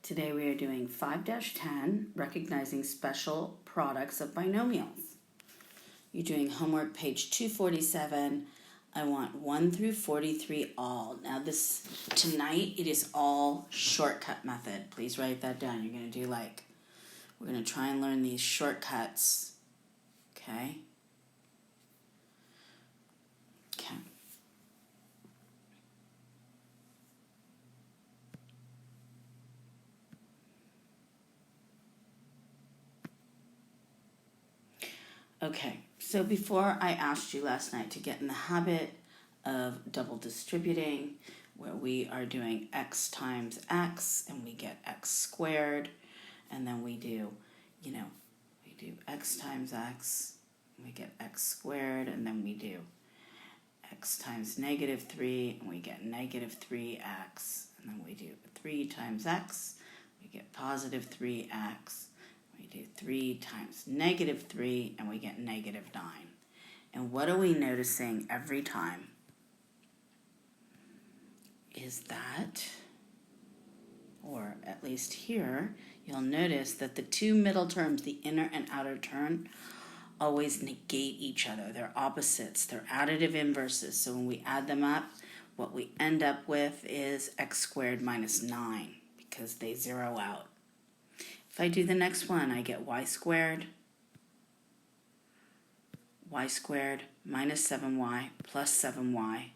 Today we are doing 5-10, recognizing special products of binomials. You're doing homework page 247. I want 1 through 43 all. Now tonight it is all shortcut method. Please write that down. You're going to do we're going to try and learn these shortcuts. Okay? Okay. Okay, so before I asked you last night to get in the habit of double distributing, where we are doing x times x and we get x squared, and then we do x times x, and we get x squared, and then we do x times -3, and we get -3x, and then we do 3 times x, we get positive 3x. We do 3 times -3, and we get -9. And what are we noticing every time? Is that, or at least here, you'll notice that the two middle terms, the inner and outer term, always negate each other. They're opposites. They're additive inverses. So when we add them up, what we end up with is x squared minus 9, because they zero out. If I do the next one, I get y squared minus 7y plus 7y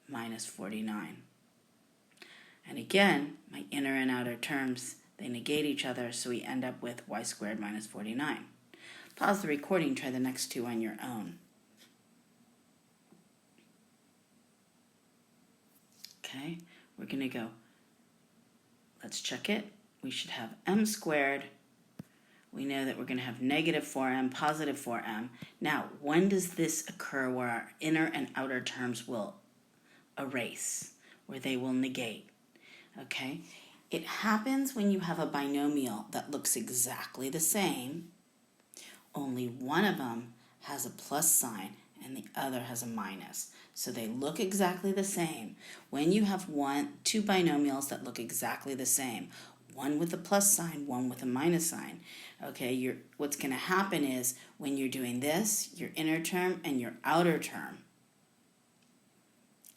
minus 49. And again, my inner and outer terms, they negate each other, so we end up with y squared minus 49. Pause the recording, try the next two on your own. Okay, we're going to go, let's check it. We should have m squared. We know that we're going to have -4m, positive 4m. Now, when does this occur where our inner and outer terms will erase, where they will negate? Okay? It happens when you have a binomial that looks exactly the same, only one of them has a plus sign and the other has a minus. So they look exactly the same. When you have two binomials that look exactly the same, one with a plus sign, one with a minus sign. Okay, what's going to happen is when you're doing this, your inner term and your outer term,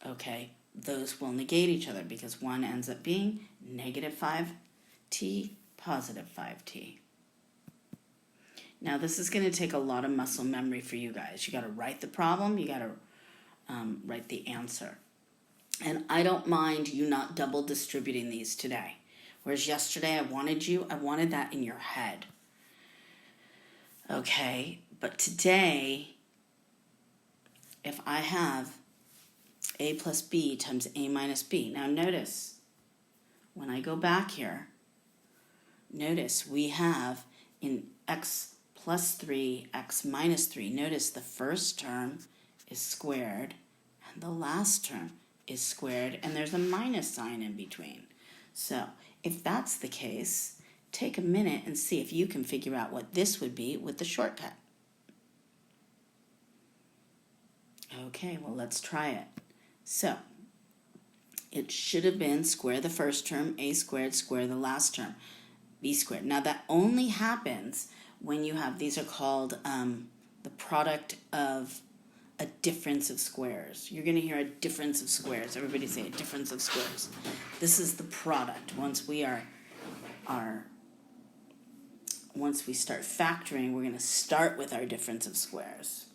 okay, those will negate each other because one ends up being -5t, positive 5t. Now this is going to take a lot of muscle memory for you guys. You got to write the problem, you got to write the answer. And I don't mind you not double distributing these today. Whereas yesterday I wanted that in your head. Okay, but today, if I have a plus b times a minus b, now notice, when I go back here, notice we have in x plus 3, x minus 3, notice the first term is squared and the last term is squared, and there's a minus sign in between. So, if that's the case, take a minute and see if you can figure out what this would be with the shortcut. Okay, well, let's try it. So, it should have been square the first term, a squared, square the last term, b squared. Now, that only happens when you have, these are called the product of a difference of squares. You're going to hear a difference of squares. Everybody say a difference of squares. This is the product. Once we start factoring, we're going to start with our difference of squares.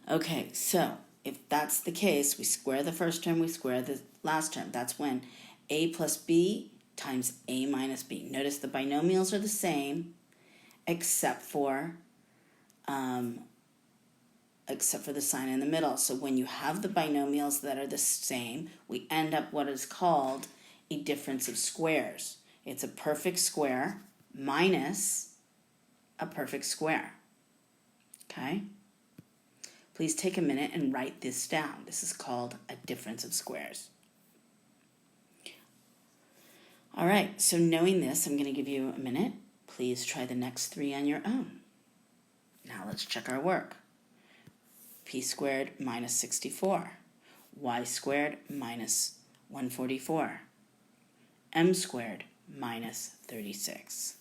Okay, so if that's the case, we square the first term, we square the last term. That's when a plus b times a minus b. Notice the binomials are the same, except for the sign in the middle. So when you have the binomials that are the same, we end up what is called a difference of squares. It's a perfect square minus a perfect square. Okay? Please take a minute and write this down. This is called a difference of squares. All right, so knowing this, I'm going to give you a minute. Please try the next three on your own. Now let's check our work. P squared minus 64, y squared minus 144, m squared minus 36.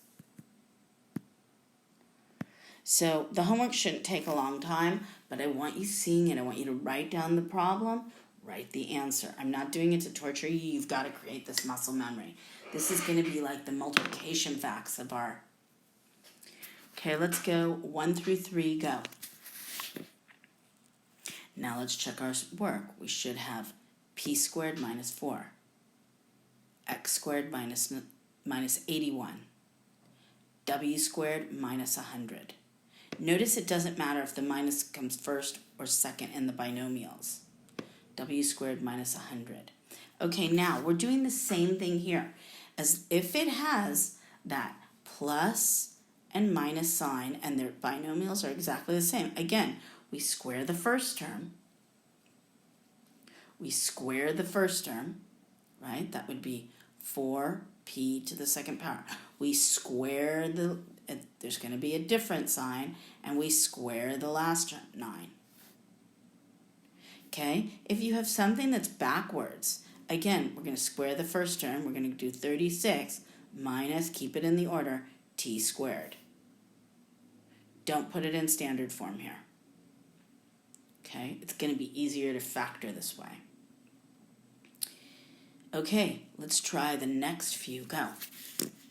So the homework shouldn't take a long time, but I want you seeing it. I want you to write down the problem, write the answer. I'm not doing it to torture you. You've got to create this muscle memory. This is going to be like the multiplication facts of our... Okay, let's go 1 through 3, go. Now let's check our work. We should have p squared minus 4, x squared minus 81, w squared minus 100. Notice it doesn't matter if the minus comes first or second in the binomials. W squared minus 100. Okay, now we're doing the same thing here. As if it has that plus and minus sign and their binomials are exactly the same. Again, we square the first term. We square the first term, right? That would be 4p to the second power. We square there's going to be a different sign, and we square the last term, 9. Okay, if you have something that's backwards, again, we're going to square the first term. We're going to do 36 minus, keep it in the order, t squared. Don't put it in standard form here. Okay, it's going to be easier to factor this way. Okay, let's try the next few. Go.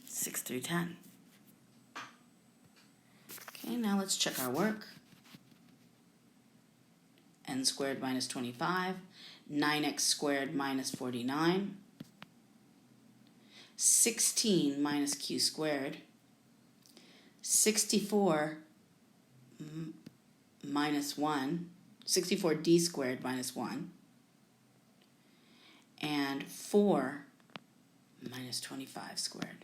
6 through 10. Okay, now let's check our work. N squared minus 25, 9x squared minus 49, 16 minus q squared, 64 minus 1, 64d squared minus 1, and 4 minus 25 squared.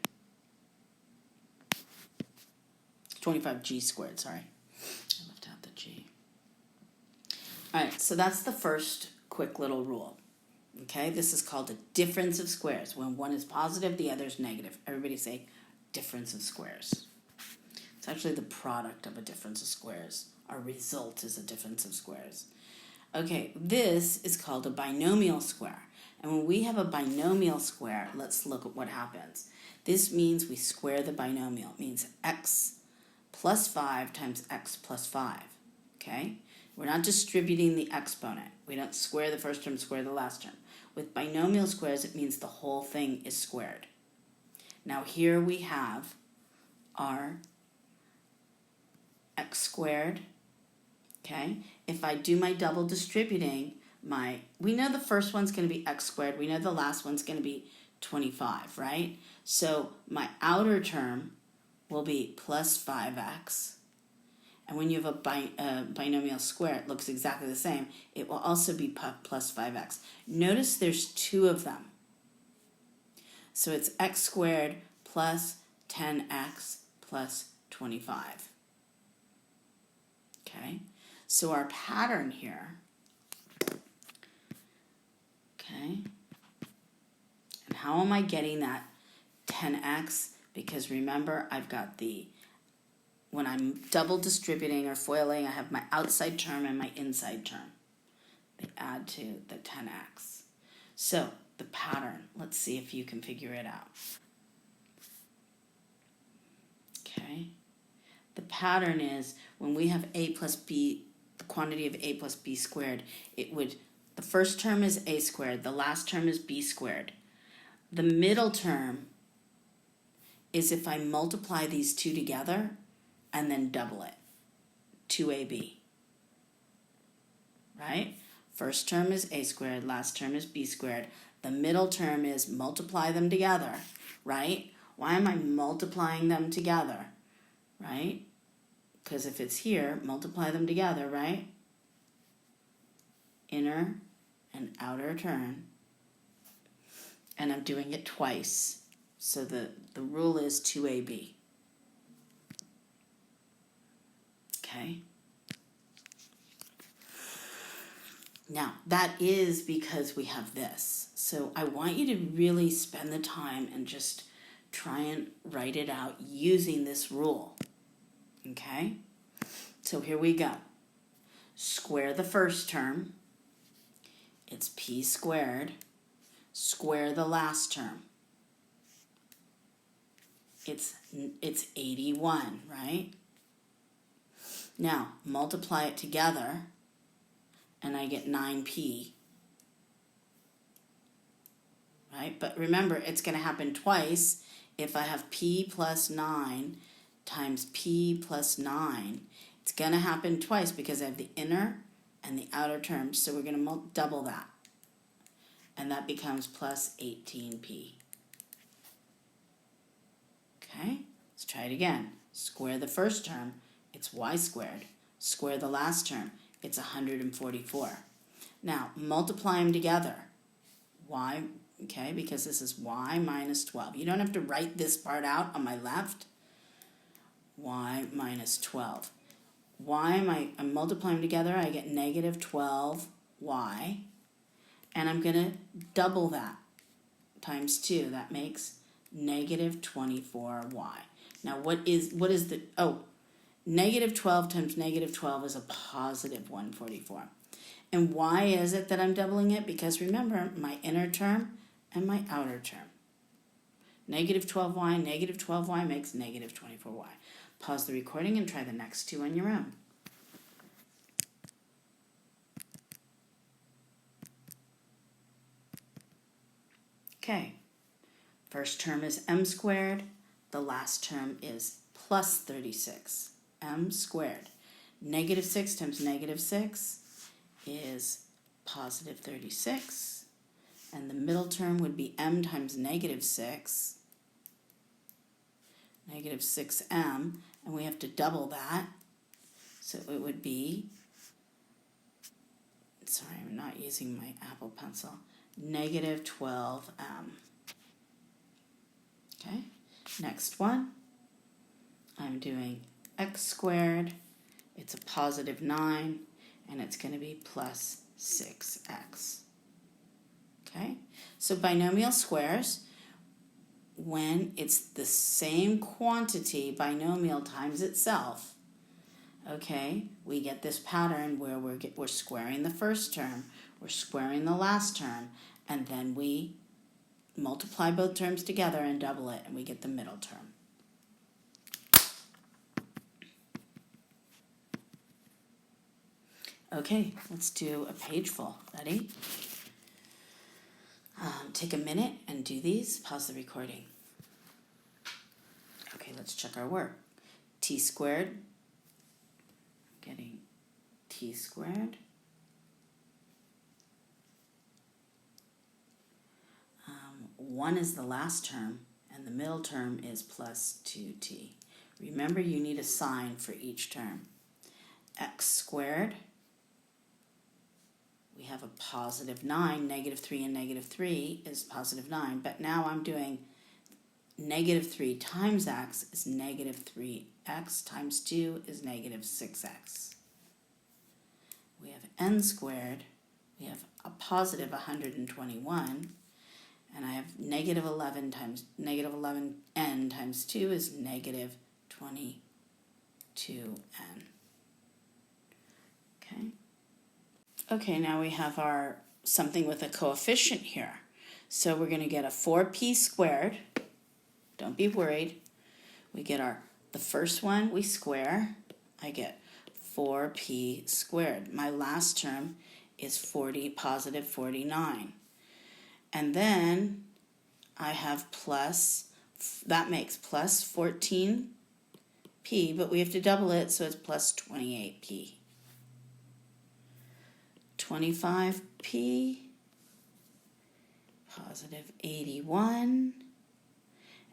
25g squared, sorry. I left out the g. All right, so that's the first quick little rule. Okay, this is called a difference of squares. When one is positive, the other is negative. Everybody say difference of squares. It's actually the product of a difference of squares. Our result is a difference of squares. Okay, this is called a binomial square. And when we have a binomial square, let's look at what happens. This means we square the binomial. It means x plus 5 times x plus 5. Okay? We're not distributing the exponent. We don't square the first term, square the last term. With binomial squares, it means the whole thing is squared. Now here we have our x squared. Okay? If I do my double distributing, we know the first one's going to be x squared. We know the last one's going to be 25, right? So my outer term will be plus 5x. And when you have a binomial square, it looks exactly the same. It will also be plus 5x. Notice there's 2 of them. So it's x squared plus 10x plus 25. Okay? So our pattern here, okay? And how am I getting that 10x? Because remember, I've got when I'm double distributing or foiling, I have my outside term and my inside term. They add to the 10x. So the pattern, let's see if you can figure it out. Okay. The pattern is when we have a plus b, the quantity of a plus b squared, the first term is a squared, the last term is b squared. The middle term is if I multiply these two together and then double it, 2ab, right? First term is a squared, last term is b squared. The middle term is multiply them together, right? Why am I multiplying them together, right? Because if it's here, multiply them together, right? Inner and outer term. And I'm doing it twice. So the rule is 2ab. Okay? Now, that is because we have this. So I want you to really spend the time and just try and write it out using this rule. Okay? So here we go. Square the first term. It's p squared. Square the last term. it's 81, right? Now, multiply it together, and I get 9p. Right? But remember, it's going to happen twice. If I have p plus 9 times p plus 9, it's going to happen twice because I have the inner and the outer terms. So we're going to double that. And that becomes plus 18p. Okay? Let's try it again. Square the first term, it's y squared. Square the last term, it's 144. Now, multiply them together. Y, okay, because this is y minus 12. You don't have to write this part out on my left. Y minus 12. I'm multiplying together, I get negative 12y. And I'm going to double that times 2. That makes negative 24y. Now, what is the, negative 12 times negative 12 is a positive 144. And why is it that I'm doubling it? Because remember, my inner term and my outer term. Negative 12y makes negative 24y. Pause the recording and try the next two on your own. Okay, first term is m squared. The last term is plus 36, m squared. Negative 6 times negative 6 is positive 36. And the middle term would be m times negative 6, negative 6m. And we have to double that. So it would be, sorry, I'm not using my Apple Pencil, negative 12m. Okay, next one, I'm doing x squared. It's a positive 9, and it's going to be plus 6x. Okay, so binomial squares, when it's the same quantity, binomial times itself, okay, we get this pattern where we're squaring the first term, we're squaring the last term, and then we multiply both terms together and double it, and we get the middle term. Okay, let's do a page full. Ready? Take a minute and do these. Pause the recording. Okay, let's check our work. T squared. Getting t squared. 1 is the last term, and the middle term is plus 2t. Remember, you need a sign for each term. X squared. We have a positive 9, negative 3 and negative 3 is positive 9, but now I'm doing negative 3 times x is negative 3x times 2 is negative 6x. We have n squared, we have a positive 121, and I have negative 11 times negative 11n times 2 is negative 22n. Okay. Okay, now we have our something with a coefficient here. So we're going to get a 4p squared. Don't be worried. We get the first one we square. I get 4p squared. My last term is positive 49. And then I have plus, that makes plus 14p, but we have to double it, so it's plus 28p. 25p, positive 81,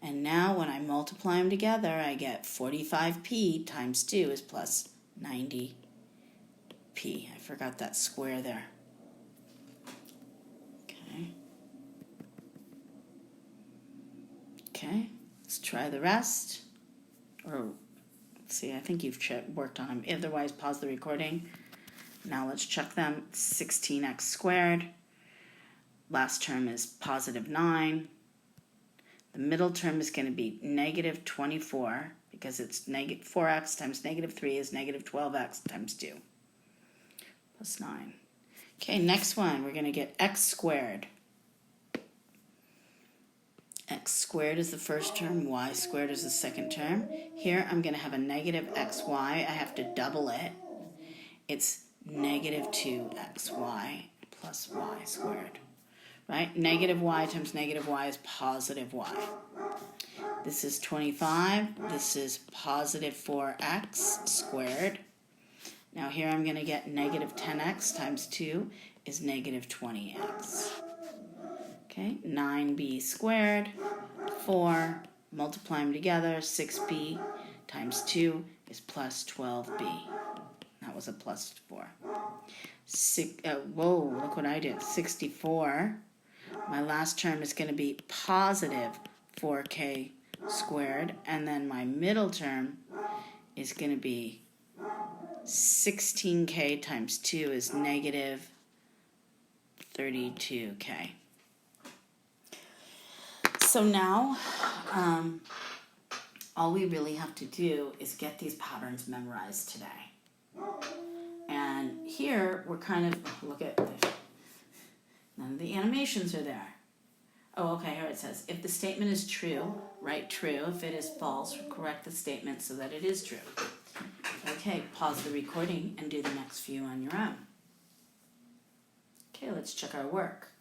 and now when I multiply them together, I get 45p times 2 is plus 90p. I forgot that square there. Okay, let's try the rest. Or, let's see, I think you've worked on them. Otherwise, pause the recording. Now let's check them. 16x squared. Last term is positive 9. The middle term is going to be negative 24 because it's negative 4x times negative 3 is negative 12x times 2 plus 9. Okay, next one, we're going to get x squared. x squared is the first term, y squared is the second term. Here I'm going to have a negative xy. I have to double it. It's negative 2xy plus y squared. Right? Negative y times negative y is positive y. This is 25. This is positive 4x squared. Now here I'm going to get negative 10x times 2 is negative 20x. Okay, 9b squared, 4, multiply them together, 6b times 2 is plus 12b. That was a plus 4. Whoa, look what I did, 64. My last term is going to be positive 4k squared, and then my middle term is going to be 16k times 2 is negative 32k. So now, all we really have to do is get these patterns memorized today. And here, we're kind of, look at this. None of the animations are there. Oh, okay, here it says, if the statement is true, write true. If it is false, correct the statement so that it is true. Okay, pause the recording and do the next few on your own. Okay, let's check our work.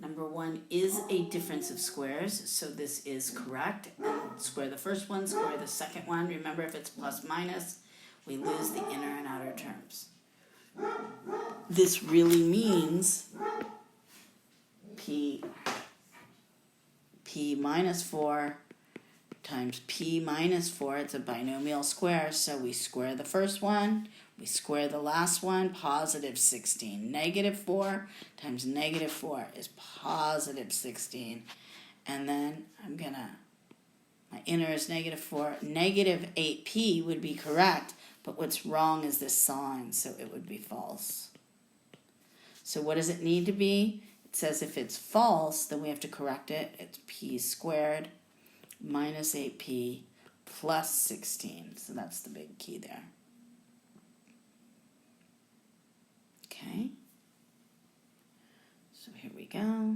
Number 1 is a difference of squares, so this is correct. And square the first one, square the second one. Remember, if it's plus minus, we lose the inner and outer terms. This really means p minus 4 times p minus 4. It's a binomial square, so we square the first one, we square the last one, positive 16. Negative 4 times negative 4 is positive 16. And then my inner is negative 4. Negative 8p would be correct, but what's wrong is this sign, so it would be false. So what does it need to be? It says if it's false, then we have to correct it. It's p squared minus 8p plus 16. So that's the big key there. Okay. So here we go.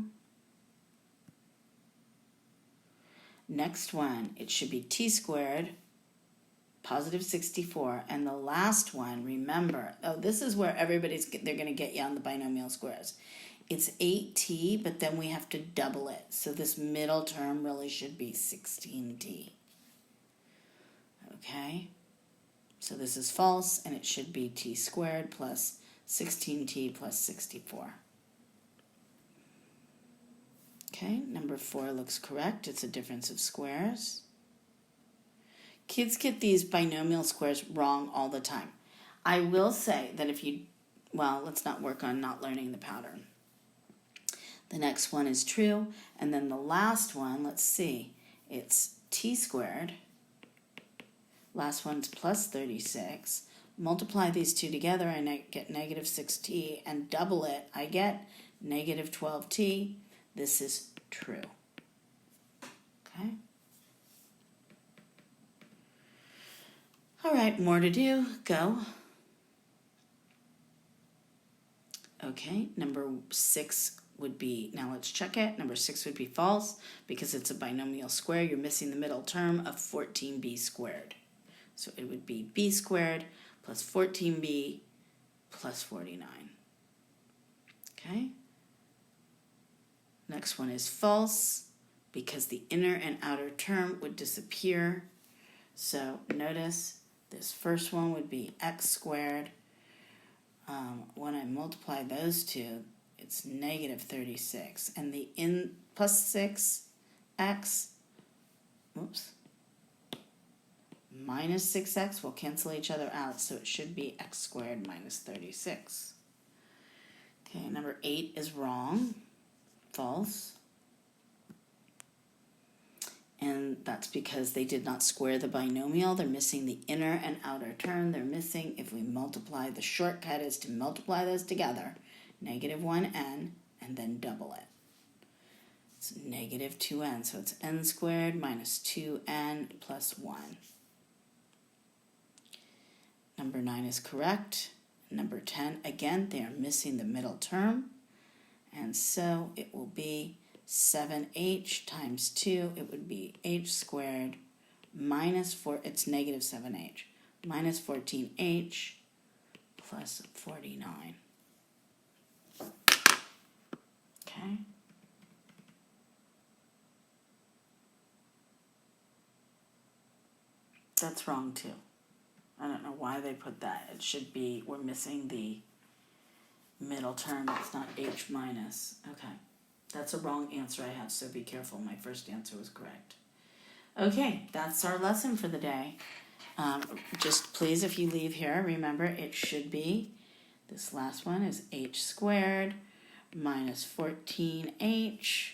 Next one, it should be t squared, positive 64. And the last one, remember, this is where they're going to get you on the binomial squares. It's 8t, but then we have to double it. So this middle term really should be 16t. Okay? So this is false, and it should be t squared plus 16t plus 64. Okay, number 4 looks correct. It's a difference of squares. Kids get these binomial squares wrong all the time. I will say that let's not work on not learning the pattern. The next one is true, and then the last one, let's see, it's t squared. Last one's plus 36. Multiply these two together, I get negative 6t, and double it, I get negative 12t. This is true. Okay? All right, more to do. Go. Okay, number 6 would be, now let's check it. Number 6 would be false because it's a binomial square. You're missing the middle term of 14b squared. So it would be b squared plus 14b plus 49. Okay? Next one is false because the inner and outer term would disappear. So notice this first one would be x squared. When I multiply those two, it's negative 36. And the plus 6x, minus 6x will cancel each other out, so it should be x squared minus 36. Okay, number 8 is wrong, false. And that's because they did not square the binomial. They're missing the inner and outer term. They're missing, if we multiply, the shortcut is to multiply those together, negative 1n, and then double it. It's negative 2n, so it's n squared minus 2n plus 1. Number 9 is correct. Number 10, again, they are missing the middle term. And so it will be 7h times 2, it would be h squared minus 4, it's negative 7h, minus 14h plus 49. Okay. That's wrong too. I don't know why they put that. It should be, we're missing the middle term. It's not h minus. Okay. That's a wrong answer I have, so be careful. My first answer was correct. Okay, that's our lesson for the day. Just please, if you leave here, remember it should be, this last one is h squared minus 14h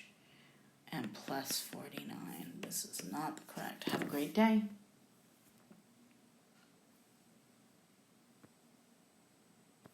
and plus 49. This is not correct. Have a great day.